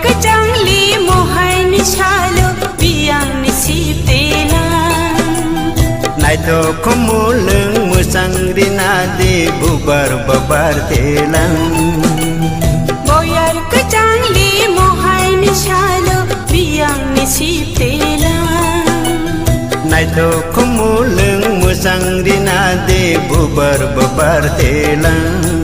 kejangli mohai ni chalo biang ni siptela nai to kumulung musang rinade bubar babar telang boyar kejangli mohai ni chalo biang ni siptela nai to kumulung musang rinade bubar babar telang